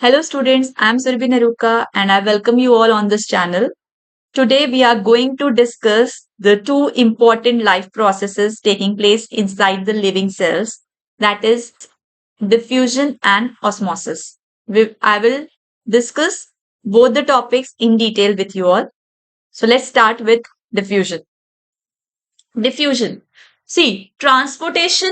Hello students, I am Surbi Naruka and I welcome you all on this channel. Today we are going to discuss the two important life processes taking place inside the living cells, that is diffusion and osmosis. I will discuss both the topics in detail with you all. So let's start with diffusion. Diffusion. See, transportation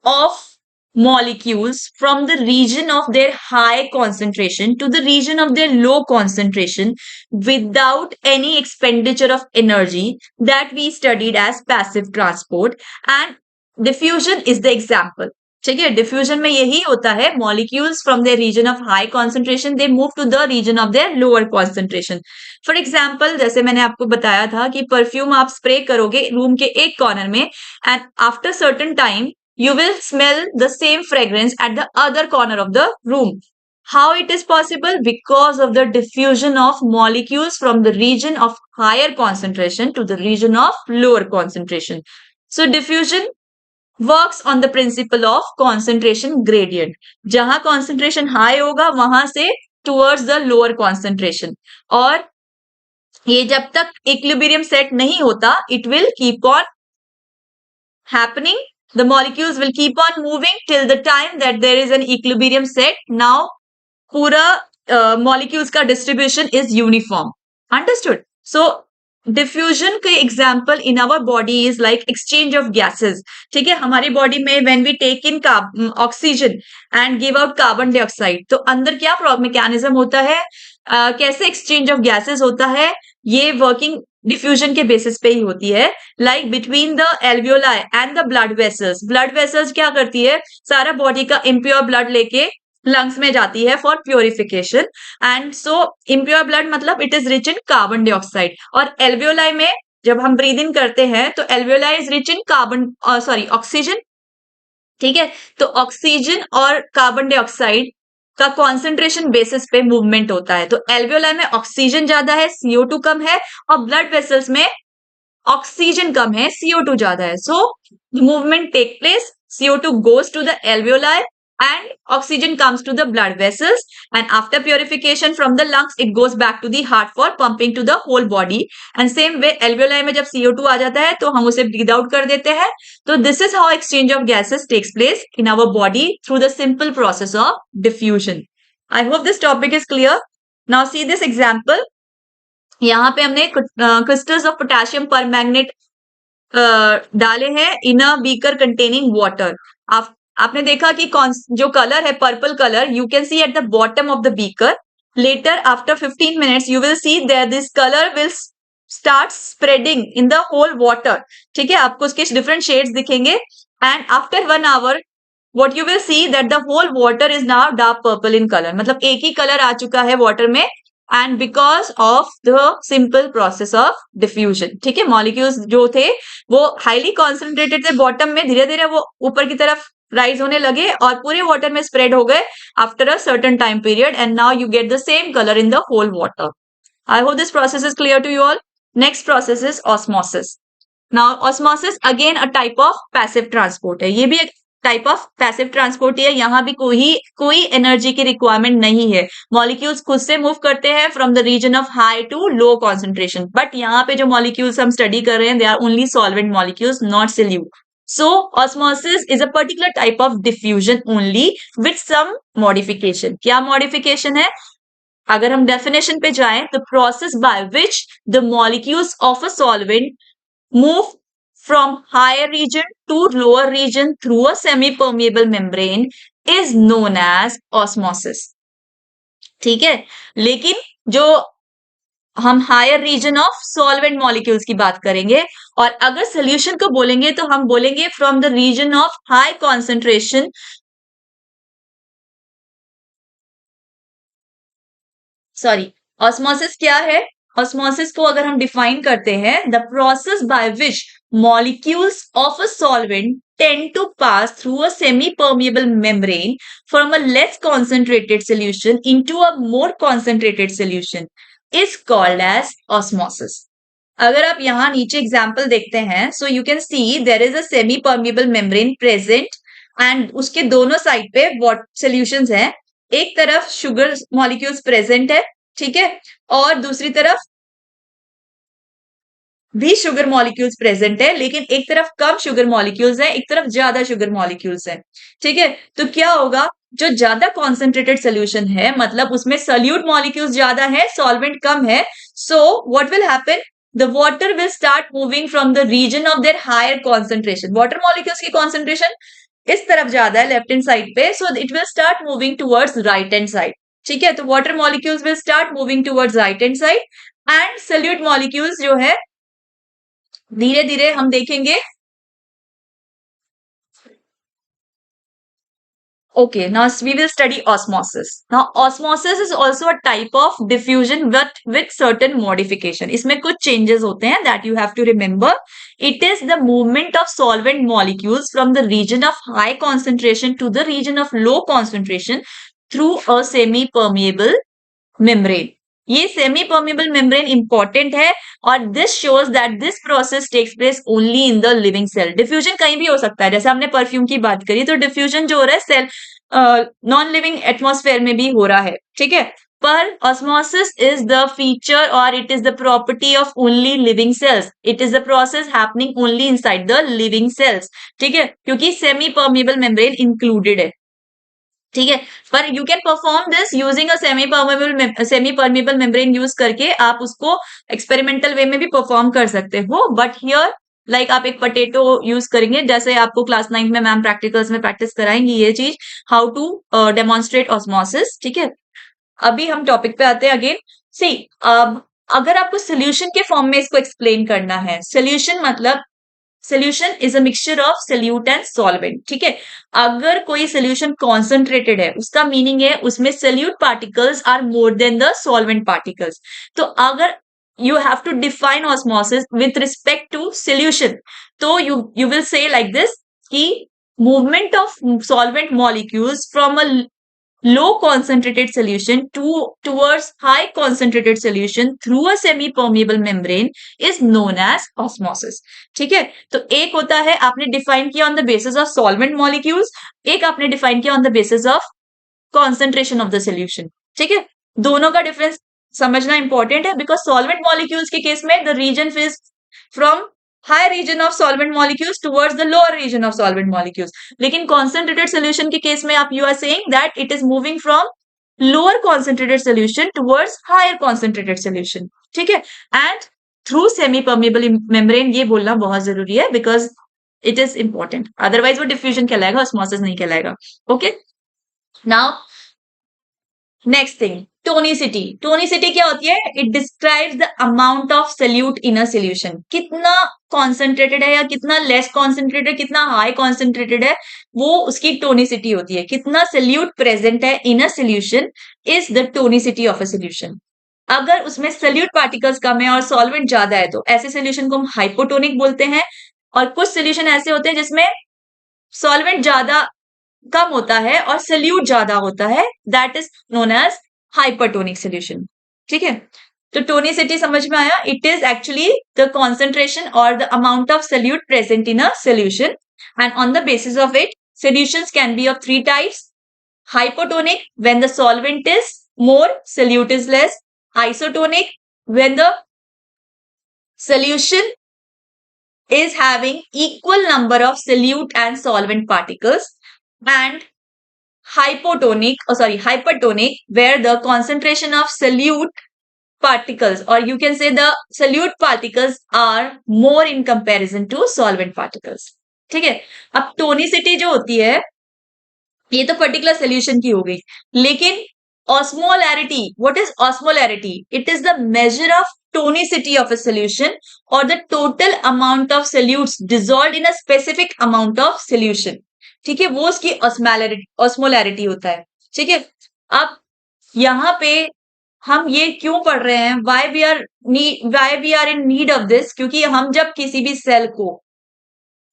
of molecules from the region of their high concentration to the region of their low concentration without any expenditure of energy that we studied as passive transport, and diffusion is the example. ठीक है, diffusion में यही होता है, molecules from their region of high concentration they move to the region of their lower concentration. For example, जैसे मैंने आपको बताया था कि परफ्यूम आप स्प्रे करोगे रूम के एक कॉर्नर में and after certain time you will smell the same fragrance at the other corner of the room. How it is possible? Because of the diffusion of molecules from the region of higher concentration to the region of lower concentration. So diffusion works on the principle of concentration gradient. जहां concentration high होगा वहां से towards the lower concentration. और ये जब तक equilibrium set नहीं होता, it will keep on happening. The molecules will keep on moving till the time that there is an equilibrium set. Now, पूरा molecules का distribution is uniform. Understood? So, diffusion के example in our body is like exchange of gases. ठीक है, हमारी body में when we take in oxygen and give out carbon dioxide, तो अंदर क्या mechanism होता है, कैसे exchange of gases होता है, ये working डिफ्यूजन के बेसिस पे ही होती है. Like between the alveoli and the blood vessels क्या करती है, सारा बॉडी का इम्प्योर ब्लड लेके लंग्स में जाती है for purification. And so impure blood मतलब it is rich in carbon dioxide. और एल्वियोलाई में जब हम ब्रीद इन करते हैं तो alveoli is rich in oxygen. ठीक है, तो ऑक्सीजन और कार्बन डाइऑक्साइड का कॉन्सेंट्रेशन बेसिस पे मूवमेंट होता है. तो एल्वियोलाई में ऑक्सीजन ज्यादा है, CO2 कम है, और ब्लड वेसल्स में ऑक्सीजन कम है, CO2 ज्यादा है. So movement take place, CO2 goes to the alveoli and oxygen comes to the blood vessels, and after purification from the lungs it goes back to the heart for pumping to the whole body. And same way alveoli में जब CO2 आ जाता है तो हम उसे breathe out कर देते हैं. तो this is how exchange of gases takes place in our body through the simple process of diffusion. I hope this topic is clear. Now see this example. यहाँ पे हमने क्रिस्टल्स ऑफ पोटेशियम परमैंगनेट डाले हैं in a beaker containing water. आपने देखा कि जो colour है purple colour, you can see at the bottom of the beaker. Later after 15 minutes you will see that this colour will start spreading in the whole water. ठीक है, आपको उसके different shades दिखेंगे. And after 1 hour what you will see that the whole water is now dark purple in color. मतलब एक ही colour आ चुका है water में, and because of the simple process of diffusion. ठीक है, molecules जो थे वो highly concentrated थे बॉटम में, धीरे धीरे वो ऊपर की तरफ राइज होने लगे और पूरे वाटर में स्प्रेड हो गए after a certain time period, and now you get the same color in the whole water. I hope this process is clear to you all. Next process is osmosis. Now osmosis again a type of passive transport है. ये भी एक type of passive transport है. यहाँ भी कोई energy की requirement नहीं है. मॉलिक्यूल्स खुद से मूव करते हैं from the region of high to low concentration. But यहाँ पे जो मॉलिक्यूल्स हम स्टडी कर रहे हैं they are only solvent molecules, not solute. So osmosis is a particular type of diffusion only with some modification. क्या मॉडिफिकेशन है? अगर हम डेफिनेशन पे जाएं, the process by which the molecules of a solvent move from higher region to lower region through a semi-permeable membrane is known as osmosis. ठीक है, लेकिन जो हम higher region of solvent molecules की बात करेंगे, और अगर सोल्यूशन को बोलेंगे तो हम बोलेंगे from the region of high concentration. Sorry, osmosis क्या है? ऑस्मोसिस को अगर हम डिफाइन करते हैं, the process by which molecules of a solvent tend to pass through a semi-permeable membrane from a less concentrated solution into a more concentrated solution is called as osmosis. अगर आप यहाँ नीचे example देखते हैं, so you can see there is a semi-permeable membrane present and उसके दोनों side पे what solutions हैं. एक तरफ शुगर मॉलिक्यूल्स प्रेजेंट है, ठीक है, और दूसरी तरफ भी शुगर मॉलिक्यूल्स प्रेजेंट है, लेकिन एक तरफ कम शुगर मॉलिक्यूल्स है, एक तरफ ज्यादा शुगर मॉलिक्यूल्स है, ठीक है। तो क्या होगा, जो ज्यादा कॉन्सेंट्रेटेड सोल्यूशन है, मतलब उसमें सल्यूट मॉलिक्यूल्स ज्यादा है, सॉल्वेंट कम है, so what will happen, the water will start moving from the region of their higher concentration. Water molecules की कॉन्सेंट्रेशन इस तरफ ज्यादा है, लेफ्ट हैंड साइड पे, so it will start moving towards right hand side, ठीक है। तो water molecules will start moving towards right hand side and solute molecules जो है धीरे धीरे हम देखेंगे। Okay, now we will study osmosis. Now, osmosis is also a type of diffusion but with certain modification. इसमें कुछ changes होते हैं that you have to remember. It is the movement of solvent molecules from the region of high concentration to the region of low concentration through a semi-permeable membrane. ये semi permeable membrane important है और this shows that this process takes place only in the living cell. Diffusion कहीं भी हो सकता है, जैसे हमने परफ्यूम की बात करी, तो डिफ्यूजन जो हो रहा है सेल नॉन लिविंग एटमॉस्फेयर में भी हो रहा है, ठीक है। पर ऑस्मोसिस इज द फीचर और it is the property of only living cells. It is the process happening only inside the living cells, ठीक है, क्योंकि सेमी परमेबल मेम्ब्रेन इंक्लूडेड है, ठीक है। पर you can perform this using a semi permeable membrane use करके आप उसको एक्सपेरिमेंटल वे में भी परफॉर्म कर सकते हो, बट हियर लाइक आप एक पोटैटो यूज करेंगे, जैसे आपको क्लास 9 में मैम प्रैक्टिकल्स में प्रैक्टिस कराएंगी ये चीज, हाउ टू डेमोन्स्ट्रेट ऑस्मोसिस, ठीक है। अभी हम टॉपिक पे आते हैं अगेन। सी, अब अगर आपको सोल्यूशन के फॉर्म में इसको एक्सप्लेन करना है, सोल्यूशन मतलब solution is a mixture of solute and solvent, ठीक है। अगर कोई सोल्यूशन कॉन्सेंट्रेटेड है, उसका मीनिंग है उसमें solute particles are more than the solvent particles. तो अगर you have to define osmosis with respect to solution, तो you will say like this कि movement of solvent molecules from a low concentrated solution towards high concentrated solution through a semi permeable membrane is known as osmosis, ठीक है। तो एक होता है आपने define किया on the basis of solvent molecules, एक आपने डिफाइन किया on the basis of concentration of the solution, ठीक है। दोनों का डिफरेंस समझना इंपॉर्टेंट है, बिकॉज सॉल्वेंट मॉलिक्यूल्स के केस में the region is from high region of solvent molecules towards the lower region of solvent molecules. लेकिन कॉन्सेंट्रेटेड सोल्यूशन के केस में आप you are saying that it is moving from lower concentrated solution towards higher concentrated solution, ठीक है। And through semi permeable membrane, ये बोलना बहुत जरूरी है because it is important, otherwise वो डिफ्यूजन कहलाएगा, ऑस्मोसिस नहीं कहलाएगा। Okay, now next thing, tonicity. Tonicity क्या होती है? It describes the amount of solute in a solution. कितना कॉन्सेंट्रेटेड है या कितना लेस कॉन्सेंट्रेटेड, कितना हाई कॉन्सेंट्रेटेड है, वो उसकी टोनिसिटी होती है। कितना सोल्यूट प्रेजेंट है in a solution is the tonicity of a solution. अगर उसमें सोल्यूट पार्टिकल्स कम है और सॉल्वेंट ज्यादा है, तो ऐसे सोल्यूशन को हम हाइपोटोनिक बोलते हैं। और कुछ सोल्यूशन ऐसे होते हैं जिसमें सॉल्वेंट ज्यादा कम होता है और सोल्यूट ज्यादा होता है, that is known as hypertonic solution, ठीक है। तो टोनिसिटी समझ में आया? It is actually the concentration और the amount of solute present in a solution, and on the basis of it solutions can be of three types: hypotonic when the solvent is more, solute is less; isotonic when the solution is having equal number of solute and solvent particles; and hypertonic where the concentration of solute particles, or you can say the solute particles, are more in comparison to solvent particles, ठीक है। अब tonicity जो होती है, ये तो particular solution की हो गई, लेकिन osmolarity, what is osmolarity? It is the measure of tonicity of a solution और the total amount of solutes dissolved in a specific amount of solution, ठीक है, वो उसकी ऑस्मोलैरिटी होता है, ठीक है। अब यहां पे हम ये क्यों पढ़ रहे हैं, why we are in need of this, क्योंकि हम जब किसी भी सेल को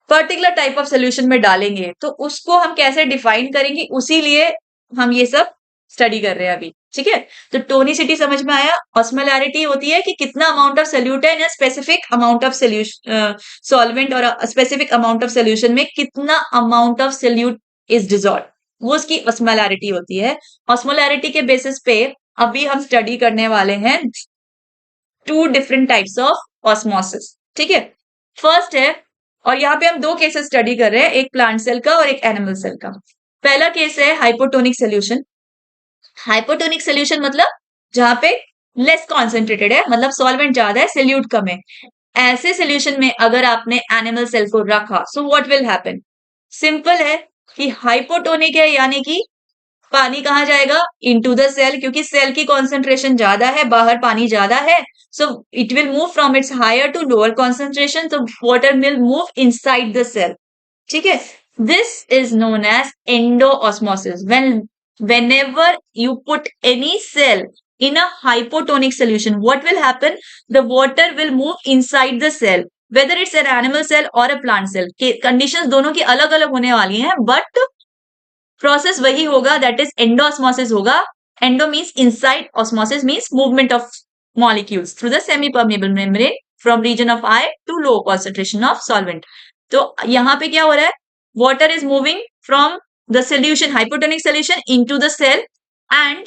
पर्टिकुलर टाइप ऑफ सोल्यूशन में डालेंगे तो उसको हम कैसे डिफाइन करेंगे, उसी लिए हम ये सब स्टडी कर रहे हैं अभी, ठीक है। तो टोनिसिटी समझ में आया? ऑस्मोलैरिटी होती है कि कितना अमाउंट ऑफ सोल्यूट है in specific amount of solution solvent, और स्पेसिफिक अमाउंट ऑफ सोल्यूशन में कितना amount of solute is dissolve, वो उसकी ऑस्मोलैरिटी होती है। ऑस्मोलैरिटी के बेसिस पे अभी हम स्टडी करने वाले हैं two different types of osmosis. ठीक है, फर्स्ट है, और यहाँ पे हम दो केसेस स्टडी कर रहे हैं, एक प्लांट सेल का और एक एनिमल सेल का। पहला केस है हाइपोटोनिक सोल्यूशन। हाइपोटोनिक सोल्यूशन मतलब जहां पे लेस कॉन्सेंट्रेटेड है, मतलब सॉल्वेंट ज्यादा है, सोल्यूट कम है। ऐसे सोल्यूशन में अगर आपने एनिमल सेल को रखा, so what will happen? Simple है कि हाइपोटोनिक है, यानी कि पानी कहाँ जाएगा? इनटू द सेल, क्योंकि सेल की कॉन्सेंट्रेशन ज्यादा है, बाहर पानी ज्यादा है, so it will move from its higher to lower concentration, तो water will move inside the cell. ठीक है, this is known as endosmosis. whenever you put any cell in a hypotonic solution, what will happen? The water will move inside the cell, whether it's an animal cell or a plant cell। Conditions दोनों की अलग अलग होने वाली हैं, but process वही होगा, that is endosmosis होगा। Endo means inside, osmosis means movement of molecules through the semi permeable membrane from region of high to low concentration of solvent. तो यहाँ पे क्या हो रहा है? Water is moving from the solution, hypotonic solution, into the cell. And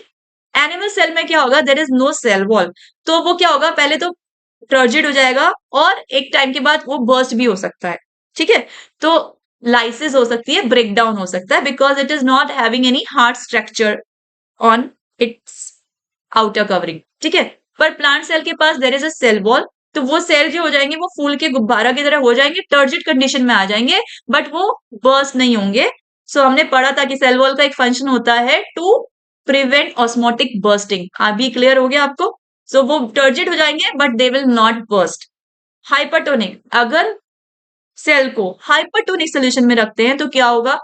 animal cell में क्या होगा? There is no cell wall, तो वो क्या होगा? पहले तो टर्जिड हो जाएगा और एक टाइम के बाद वो बर्स्ट भी हो सकता है। ठीक है, तो लाइसिस हो सकती है, ब्रेक डाउन हो सकता है, because it is not having any hard structure on its outer covering. ठीक है, पर प्लांट सेल के पास there is a cell wall, तो वो सेल जो हो जाएंगे वो फूल के गुब्बारा की तरह हो जाएंगे, टर्जिड कंडीशन में आ जाएंगे, बट वो बर्स्ट नहीं होंगे। सो हमने पढ़ा था कि सेल वॉल का एक फंक्शन होता है टू प्रिवेंट ऑस्मोटिक बर्स्टिंग। अभी क्लियर हो गया आपको? सो वो टर्जिड हो जाएंगे but they will not burst. Hypertonic, अगर सेल को हाइपरटोनिक सोल्यूशन में रखते हैं तो क्या होगा?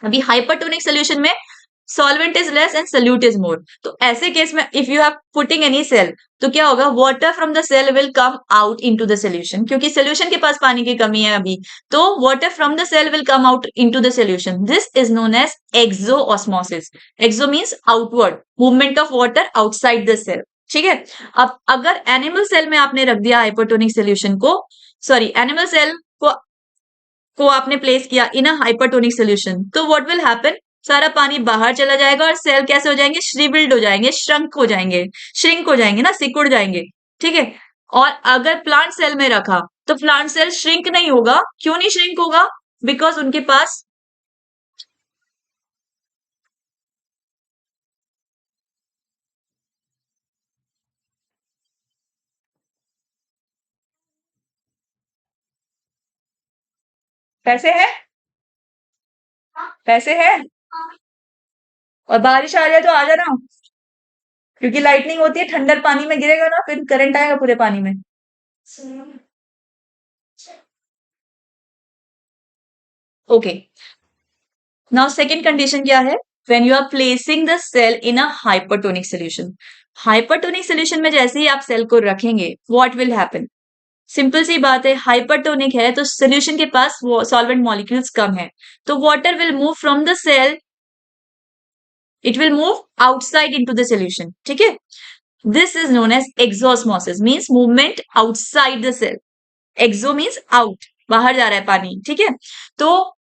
अभी हाइपरटोनिक सोल्यूशन में solvent is less and solute is more, तो ऐसे केस में if you have putting any cell, तो क्या होगा? Water from the cell will come out into the solution, क्योंकि सोल्यूशन के पास पानी की कमी है अभी, तो water from the cell will come out into the solution. This is known as exosmosis. Exo means outward, movement of water outside the cell. ठीक है, अब अगर एनिमल सेल में आपने रख दिया हाइपरटोनिक सोल्यूशन को, सॉरी एनिमल सेल को आपने प्लेस किया इन अ हाइपरटोनिक सोल्यूशन, तो व्हाट विल हैपन? सारा पानी बाहर चला जाएगा और सेल कैसे हो जाएंगे? श्रिविल्ड हो जाएंगे, श्रंक हो जाएंगे, श्रिंक हो जाएंगे ना, सिकुड़ जाएंगे। ठीक है, और अगर प्लांट सेल में रखा तो प्लांट सेल श्रिंक नहीं होगा। क्यों नहीं श्रिंक होगा? बिकॉज उनके पास पैसे है, पैसे है, और बारिश आ रही है तो आ जाना, क्योंकि लाइटनिंग होती है, ठंडर पानी में गिरेगा ना, फिर करंट आएगा पूरे पानी में। ओके, नाउ सेकेंड कंडीशन क्या है? When you are placing the cell in a hypertonic solution. Hypertonic solution में जैसे ही आप सेल को रखेंगे, व्हाट विल हैपन? सिंपल सी बात है, हाइपरटोनिक है तो सोल्यूशन के पास वो सॉल्वेंट मॉलिक्यूल्स कम है, तो water will move from the cell, it will move outside into the solution. ठीक है, this is known as exosmosis, means movement outside the cell. Exo means out, बाहर जा रहा है पानी। ठीक है, तो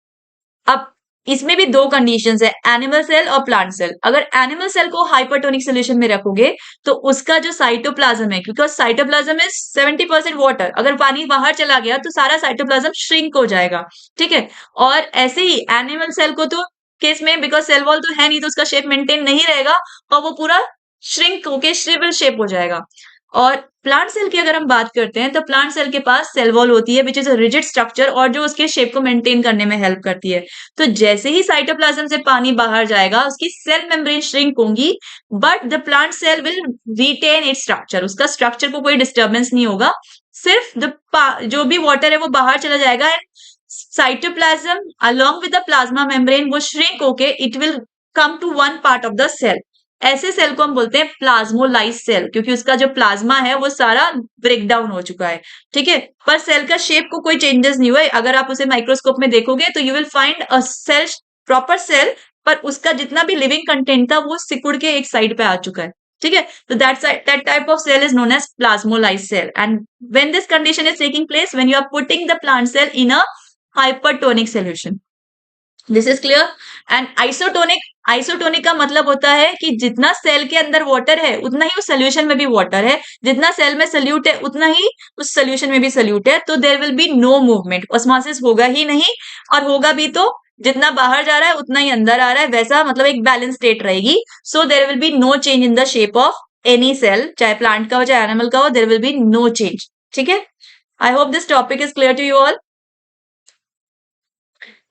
अब इसमें भी दो कंडीशंस है, एनिमल सेल और प्लांट सेल। अगर एनिमल सेल को हाइपरटोनिक सोल्यूशन में रखोगे तो उसका जो साइटोप्लाज्म है, बिकॉज साइटोप्लाज्म इज 70% वाटर, अगर पानी बाहर चला गया तो सारा साइटोप्लाज्म श्रिंक हो जाएगा। ठीक है, और ऐसे ही एनिमल सेल को तो केस में, बिकॉज सेल वॉल तो है नहीं, तो उसका शेप मेंटेन नहीं रहेगा और वो पूरा श्रिंक होके श्रिवल शेप हो जाएगा। और प्लांट सेल की अगर हम बात करते हैं तो प्लांट सेल के पास सेल वॉल होती है which is a rigid structure, और जो उसके शेप को मेंटेन करने में हेल्प करती है। तो जैसे ही साइटोप्लाज्म से पानी बाहर जाएगा, उसकी सेल मेम्ब्रेन श्रिंक होंगी, but the plant cell will retain its structure, उसका स्ट्रक्चर को कोई डिस्टर्बेंस नहीं होगा, सिर्फ जो भी वाटर है वो बाहर चला जाएगा, and cytoplasm along with the plasma membrane वो श्रिंक होके it will come to one part of the cell. ऐसे सेल को हम बोलते हैं प्लाज्मोलाइज सेल, क्योंकि उसका जो प्लाज्मा है वो सारा ब्रेक डाउन हो चुका है। ठीक है, पर सेल का शेप को कोई चेंजेस नहीं हुआ है, अगर आप उसे माइक्रोस्कोप में देखोगे तो you will find a cell, proper cell, पर उसका जितना भी लिविंग कंटेंट था वो सिकुड़ के एक साइड पे आ चुका है। ठीक है, तो that type of cell is known as plasmolysed cell, and when this condition is taking place, when you are putting the plant cell in a hypertonic solution. This is clear. And isotonic का मतलब होता है कि जितना cell के अंदर water है उतना ही उस सोल्यूशन में भी वाटर है, जितना सेल में सोल्यूट है उतना ही उस सोल्यूशन में भी सोल्यूट है, तो there will be no movement, osmosis होगा ही नहीं, और होगा भी तो जितना बाहर जा रहा है उतना ही अंदर आ रहा है, वैसा मतलब एक बैलेंस स्टेट रहेगी। So there will be no change in the shape of any cell, चाहे प्लांट का हो चाहे एनिमल का हो, there will be no change. ठीक है, I hope this topic is clear to you all.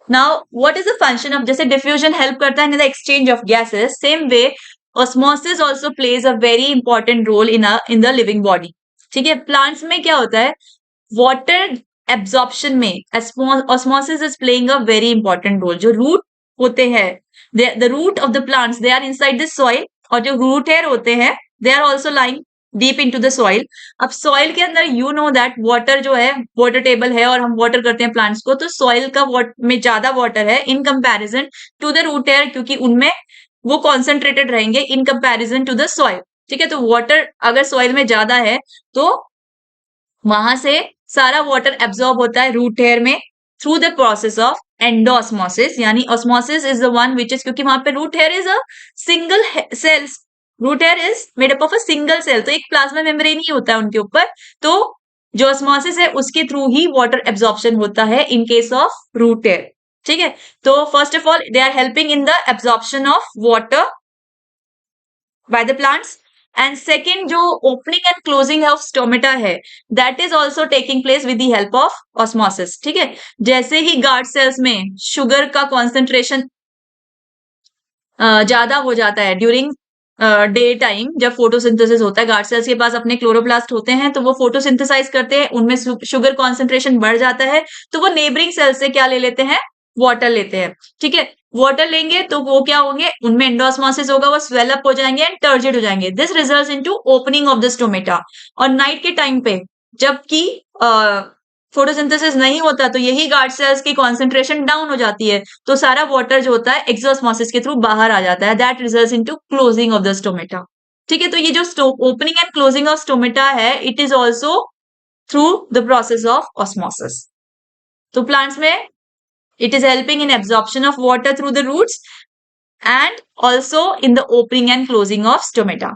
Now, what is the function of, जैसे diffusion help करता है in the exchange of gases, same way osmosis also plays a very important role in the living body. ठीक है, plants में क्या होता है, water absorption में osmosis is playing a very important role. जो root होते हैं, the root of the plants, they are inside the soil, और जो root hair होते हैं, they are also lying deep into the soil. अब सॉइल के अंदर यू नो दैट वाटर जो है वाटर टेबल है, और हम वाटर करते हैं प्लांट्स को, तो सॉइल का में ज्यादा वाटर है in comparison to the root air, क्योंकि उनमें वो कॉन्सेंट्रेटेड रहेंगे in comparison to the soil. ठीक है, तो वाटर अगर सॉइल में ज्यादा है तो वहां से सारा वाटर एब्जॉर्ब होता है रूट हेयर में through the process of endosmosis, यानी osmosis is the one which is, क्योंकि वहां पे root hair is a single cells, root hair is made up of a single cell, तो एक प्लाज्मा मेम्ब्रेन ही होता है उनके ऊपर, तो जो ऑस्मोसिस है उसके थ्रू ही वाटर एब्जॉर्प्शन होता है in case of root hair. ठीक है, तो first of all they are helping in the absorption of water by the plants, and second जो opening and closing of stomata है that is also taking place with the help of osmosis। ठीक है, जैसे ही guard cells में sugar का concentration ज्यादा हो जाता है ड्यूरिंग डे टाइम, जब फोटोसिंथेसिस होता है, गार्ड सेल्स के पास अपने क्लोरोप्लास्ट होते हैं, तो वो फोटोसिंथेसाइज करते हैं, उनमें शुगर कॉन्सेंट्रेशन बढ़ जाता है, तो वो नेबरिंग सेल से क्या ले लेते हैं, वाटर लेते हैं। ठीक है, वाटर लेंगे तो वो क्या होंगे, उनमें एंडोस्मोसिस होगा, वो स्वेल अप हो जाएंगे एंड टर्जिड हो जाएंगे, this results into opening of the stomata. और नाइट के टाइम पे जबकि फोटोसिंथेसिस नहीं होता, तो यही गार्ड सेल्स की कॉन्सेंट्रेशन डाउन हो जाती है, तो सारा वाटर जो होता है एक्सोस्मोसिस के थ्रू बाहर आ जाता है, that results into closing of the stomata. ठीक है, तो ये जो opening and closing of stomata है, it is also through the process of osmosis. तो प्लांट्स में it is helping in absorption of water through the roots and also in the opening and closing of stomata.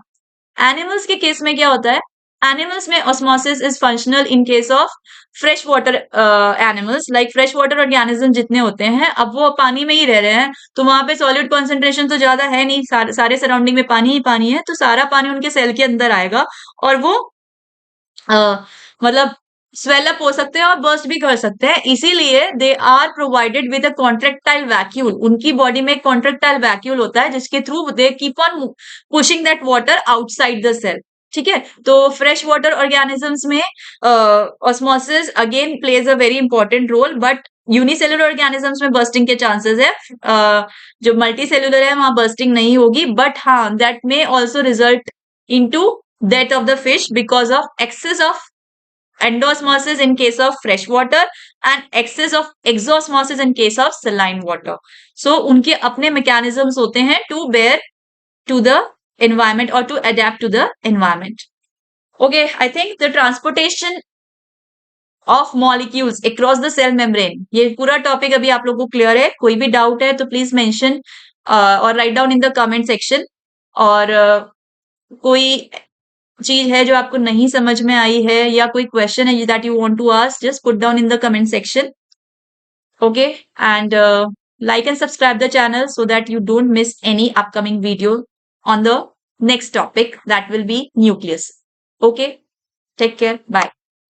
Animals के case में क्या होता है, animals में osmosis is functional in case of fresh water animals, like fresh water organism जितने होते हैं, अब वो पानी में ही रह रहे हैं, तो वहां पे सॉलिड कॉन्सेंट्रेशन तो ज्यादा है नहीं, सारे सराउंडिंग में पानी ही पानी है, तो सारा पानी उनके सेल के अंदर आएगा, और वो मतलब स्वेल अप हो सकते हैं और बर्स्ट भी कर सकते हैं, इसीलिए they are provided with a contractile vacuole, उनकी बॉडी में एक कॉन्ट्रेक्टाइल वैक्यूल होता है जिसके through they keep on pushing that water outside the cell. ठीक है, तो फ्रेश वाटर ऑर्गेनिजम्स में osmosis again plays a very important role, but unicellular organisms में बर्स्टिंग के चांसेस है, जो मल्टी सेलुलर है वहां बर्स्टिंग नहीं होगी, बट हाँ that may also result into death of the fish because of excess of endosmosis in case of fresh water and excess of exosmosis in case of saline water. So उनके अपने mechanisms होते हैं to bear to the environment or to adapt to the environment. Okay, I think the transportation of molecules across the cell membrane, ये पूरा topic अभी आप लोगों को क्लियर है, कोई भी डाउट है तो प्लीज मेंशन और write down in the comment section, और कोई चीज है जो आपको नहीं समझ में आई है या कोई क्वेश्चन है that you want to ask, just put down in the comment section. Okay, and like and subscribe the channel so that you don't miss any upcoming video on the next topic that will be nucleus. Okay, take care, bye.